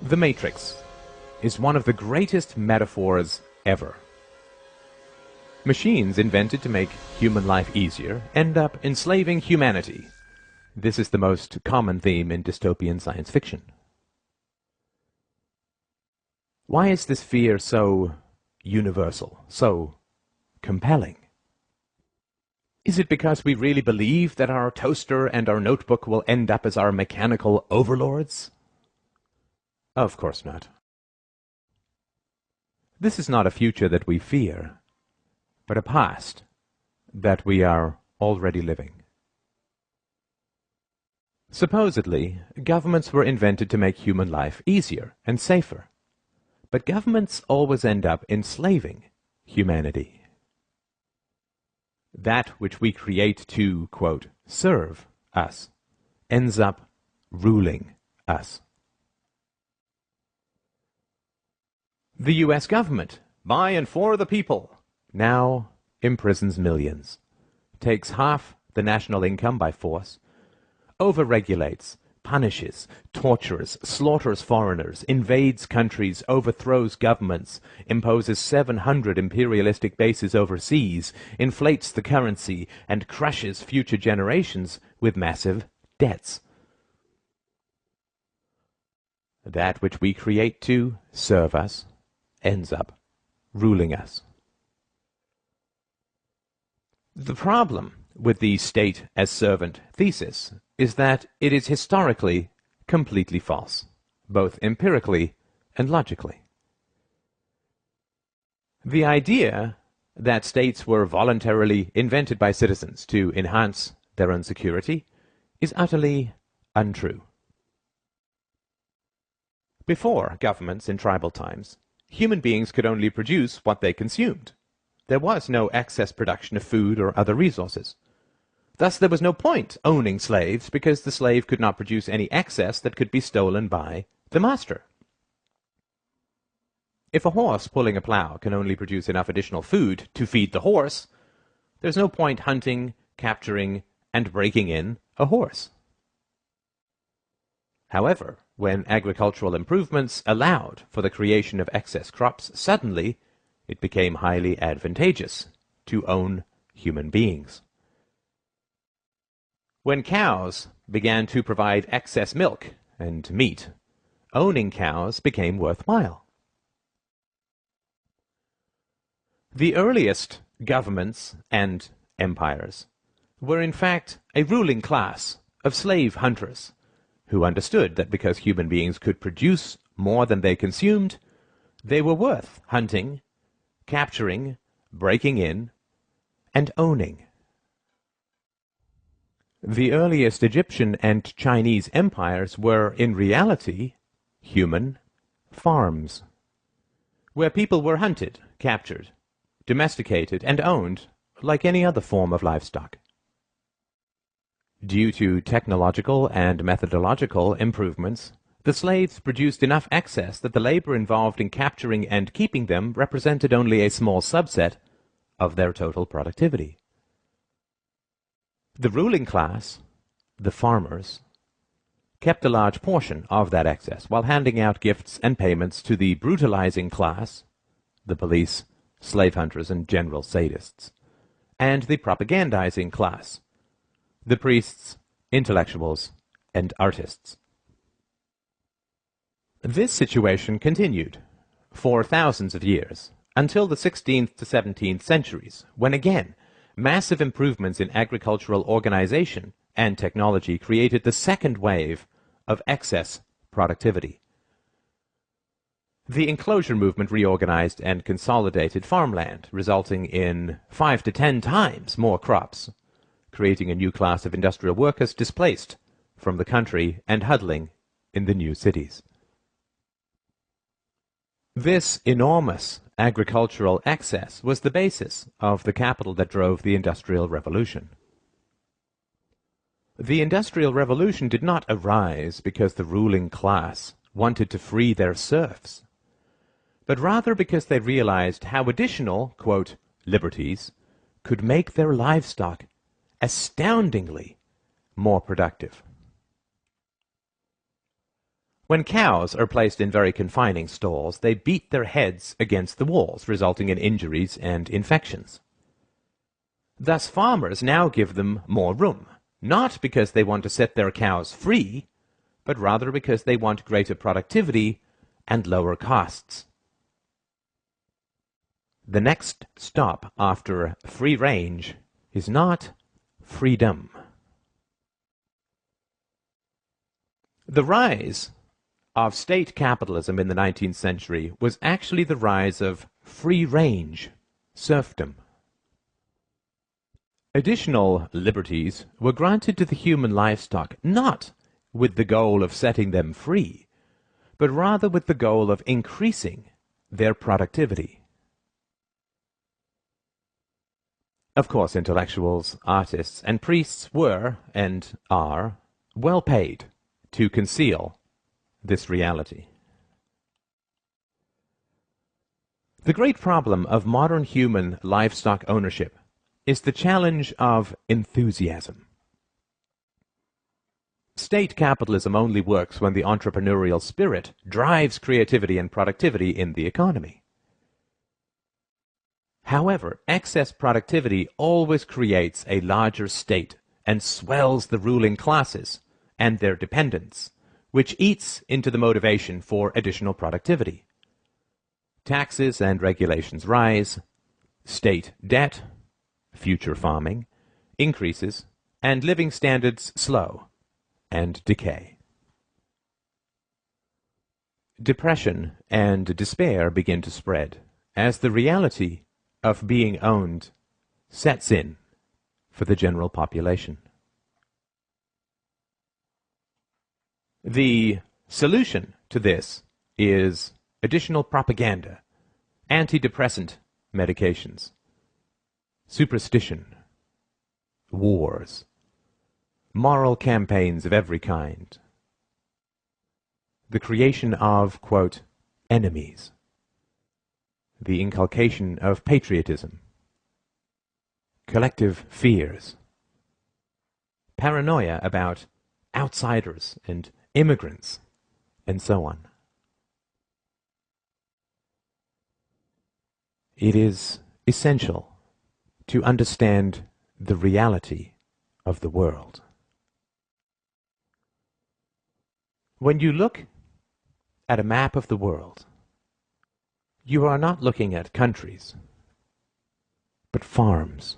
The Matrix is one of the greatest metaphors ever. Machines invented to make human life easier end up enslaving humanity. This is the most common theme in dystopian science fiction. Why is this fear so universal, so compelling? Is it because we really believe that our toaster and our notebook will end up as our mechanical overlords? Of course not. This is not a future that we fear, but a past that we are already living. Supposedly, governments were invented to make human life easier and safer, but governments always end up enslaving humanity. That which we create to, quote, serve us, ends up ruling us. The U.S. government, by and for the people, now imprisons millions, takes half the national income by force, overregulates, punishes, tortures, slaughters foreigners, invades countries, overthrows governments, imposes 700 imperialistic bases overseas, inflates the currency, and crushes future generations with massive debts. That which we create to serve us ends up ruling us. The problem with the state as servant thesis is that it is historically completely false, both empirically and logically. The idea that states were voluntarily invented by citizens to enhance their own security is utterly untrue. Before governments in tribal times, human beings could only produce what they consumed. There was no excess production of food or other resources. Thus there was no point owning slaves, because the slave could not produce any excess that could be stolen by the master. If a horse pulling a plow can only produce enough additional food to feed the horse, there's no point hunting, capturing, and breaking in a horse. However, when agricultural improvements allowed for the creation of excess crops, suddenly it became highly advantageous to own human beings. When cows began to provide excess milk and meat, owning cows became worthwhile. The earliest governments and empires were in fact a ruling class of slave hunters who understood that because human beings could produce more than they consumed, they were worth hunting, capturing, breaking in, and owning. The earliest Egyptian and Chinese empires were, in reality, human farms, where people were hunted, captured, domesticated, and owned like any other form of livestock. Due to technological and methodological improvements, the slaves produced enough excess that the labor involved in capturing and keeping them represented only a small subset of their total productivity. The ruling class, the farmers, kept a large portion of that excess while handing out gifts and payments to the brutalizing class, the police, slave hunters, and general sadists, and the propagandizing class, the priests, intellectuals, and artists. This situation continued for thousands of years, until the 16th to 17th centuries, when again massive improvements in agricultural organization and technology created the second wave of excess productivity. The enclosure movement reorganized and consolidated farmland, resulting in 5 to 10 times more crops, creating a new class of industrial workers displaced from the country and huddling in the new cities. This enormous agricultural excess was the basis of the capital that drove the Industrial Revolution. The Industrial Revolution did not arise because the ruling class wanted to free their serfs, but rather because they realized how additional, quote, liberties could make their livestock astoundingly more productive. When cows are placed in very confining stalls, they beat their heads against the walls, resulting in injuries and infections. Thus farmers now give them more room, not because they want to set their cows free, but rather because they want greater productivity and lower costs. The next stop after free range is not freedom. The rise of state capitalism in the 19th century was actually the rise of free-range serfdom. Additional liberties were granted to the human livestock not with the goal of setting them free, but rather with the goal of increasing their productivity. Of course, intellectuals, artists, and priests were, and are, well paid to conceal this reality. The great problem of modern human livestock ownership is the challenge of enthusiasm. State capitalism only works when the entrepreneurial spirit drives creativity and productivity in the economy. However, excess productivity always creates a larger state and swells the ruling classes and their dependents, which eats into the motivation for additional productivity. Taxes and regulations rise, state debt, future farming, increases, and living standards slow and decay. Depression and despair begin to spread as the reality of being owned sets in for the general population. The solution to this is additional propaganda, antidepressant medications, superstition, wars, moral campaigns of every kind, the creation of, quote, enemies, the inculcation of patriotism, collective fears, paranoia about outsiders and immigrants, and so on. It is essential to understand the reality of the world. When you look at a map of the world, you are not looking at countries, but farms.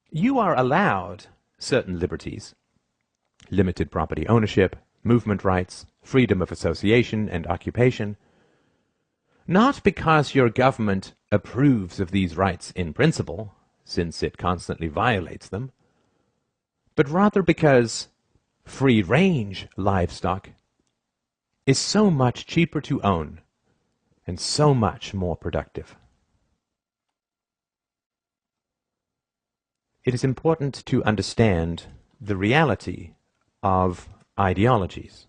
You are allowed certain liberties, limited property ownership, movement rights, freedom of association and occupation, not because your government approves of these rights in principle, since it constantly violates them, but rather because free-range livestock is so much cheaper to own and so much more productive. It is important to understand the reality of ideologies.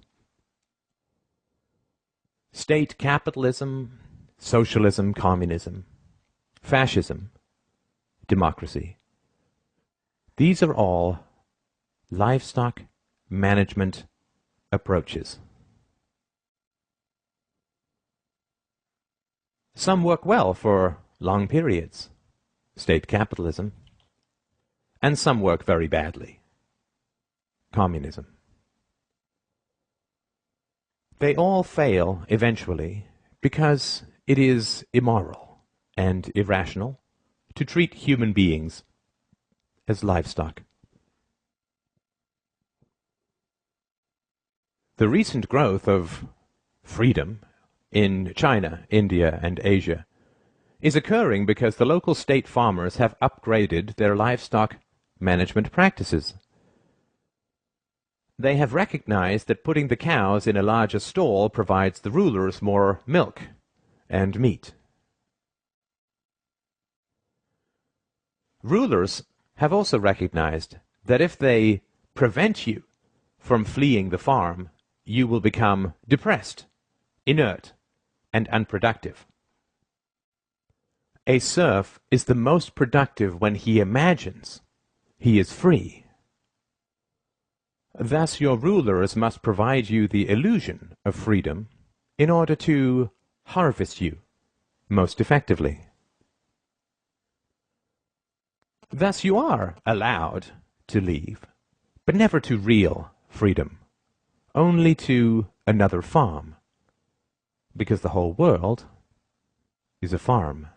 State capitalism, socialism, communism, fascism, democracy. These are all livestock management approaches. Some work well for long periods, state capitalism, and some work very badly, communism. They all fail eventually because it is immoral and irrational to treat human beings as livestock. The recent growth of freedom in China, India, and Asia is occurring because the local state farmers have upgraded their livestock management practices. They have recognized that putting the cows in a larger stall provides the rulers more milk and meat. Rulers have also recognized that if they prevent you from fleeing the farm, you will become depressed, inert, and unproductive. A serf is the most productive when he imagines he is free. Thus your rulers must provide you the illusion of freedom in order to harvest you most effectively. Thus you are allowed to leave, but never to real freedom, only to another farm, because the whole world is a farm.